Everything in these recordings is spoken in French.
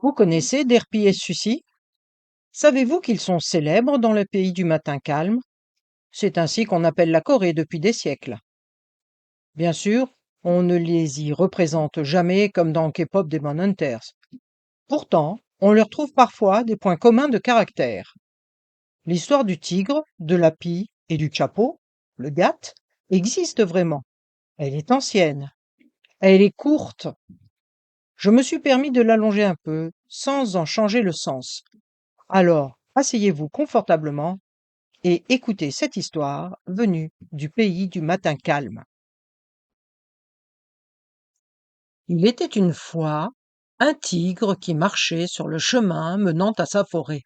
Vous connaissez Derpy et Sucy? Savez-vous qu'ils sont célèbres dans le pays du matin calme? C'est ainsi qu'on appelle la Corée depuis des siècles. Bien sûr, on ne les y représente jamais comme dans K-pop Demon Hunters. Pourtant, on leur trouve parfois des points communs de caractère. L'histoire du tigre, de la pie et du chapeau, le gat, existe vraiment. Elle est ancienne. Elle est courte. Je me suis permis de l'allonger un peu, sans en changer le sens. Alors, asseyez-vous confortablement et écoutez cette histoire venue du pays du matin calme. Il était une fois un tigre qui marchait sur le chemin menant à sa forêt.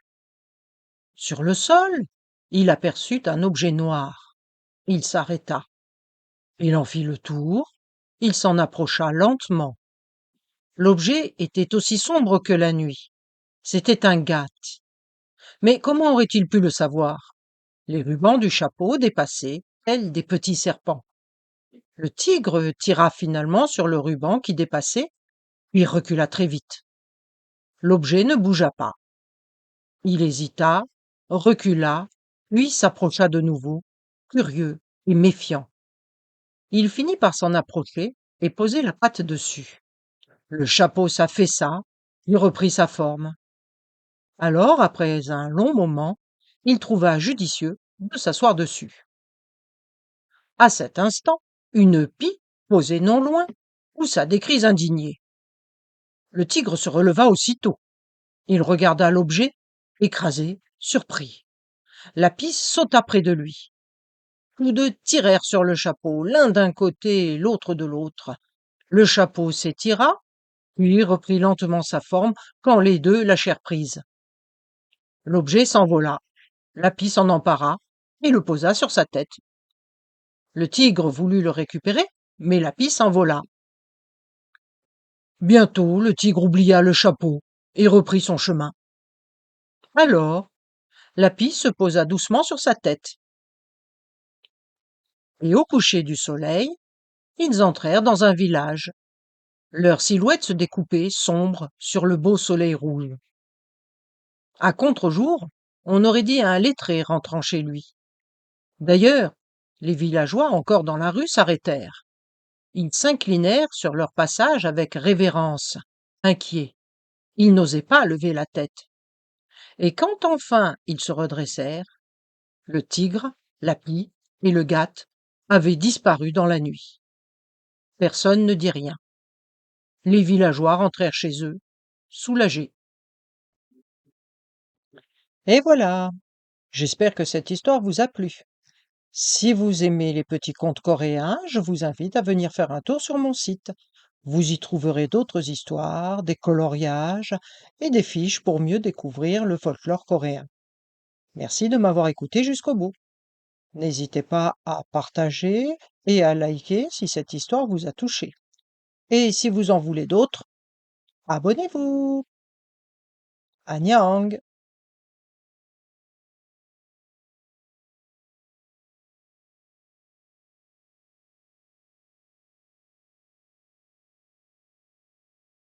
Sur le sol, il aperçut un objet noir. Il s'arrêta. Il en fit le tour. Il s'en approcha lentement. L'objet était aussi sombre que la nuit. C'était un gat. Mais comment aurait-il pu le savoir? Les rubans du chapeau dépassaient, tels des petits serpents. Le tigre tira finalement sur le ruban qui dépassait, puis recula très vite. L'objet ne bougea pas. Il hésita, recula, puis s'approcha de nouveau, curieux et méfiant. Il finit par s'en approcher et poser la patte dessus. Le chapeau s'affaissa, il reprit sa forme. Alors, après un long moment, il trouva judicieux de s'asseoir dessus. À cet instant, une pie, posée non loin, poussa des cris indignés. Le tigre se releva aussitôt. Il regarda l'objet, écrasé, surpris. La pie sauta près de lui. Tous deux tirèrent sur le chapeau, l'un d'un côté et l'autre de l'autre. Le chapeau s'étira, puis reprit lentement sa forme quand les deux lâchèrent prise. L'objet s'envola. La pie s'en empara et le posa sur sa tête. Le tigre voulut le récupérer, mais la pie s'envola. Bientôt, le tigre oublia le chapeau et reprit son chemin. Alors, la pie se posa doucement sur sa tête. Et au coucher du soleil, ils entrèrent dans un village. Leurs silhouettes se découpaient sombres sur le beau soleil rouge. À contre-jour, on aurait dit un lettré rentrant chez lui. D'ailleurs, les villageois encore dans la rue s'arrêtèrent. Ils s'inclinèrent sur leur passage avec révérence, inquiets. Ils n'osaient pas lever la tête. Et quand enfin ils se redressèrent, le tigre, la pie et le gat avaient disparu dans la nuit. Personne ne dit rien. Les villageois rentrèrent chez eux, soulagés. Et voilà, j'espère que cette histoire vous a plu. Si vous aimez les petits contes coréens, je vous invite à venir faire un tour sur mon site. Vous y trouverez d'autres histoires, des coloriages et des fiches pour mieux découvrir le folklore coréen. Merci de m'avoir écouté jusqu'au bout. N'hésitez pas à partager et à liker si cette histoire vous a touché. Et si vous en voulez d'autres, abonnez-vous. Annyeong!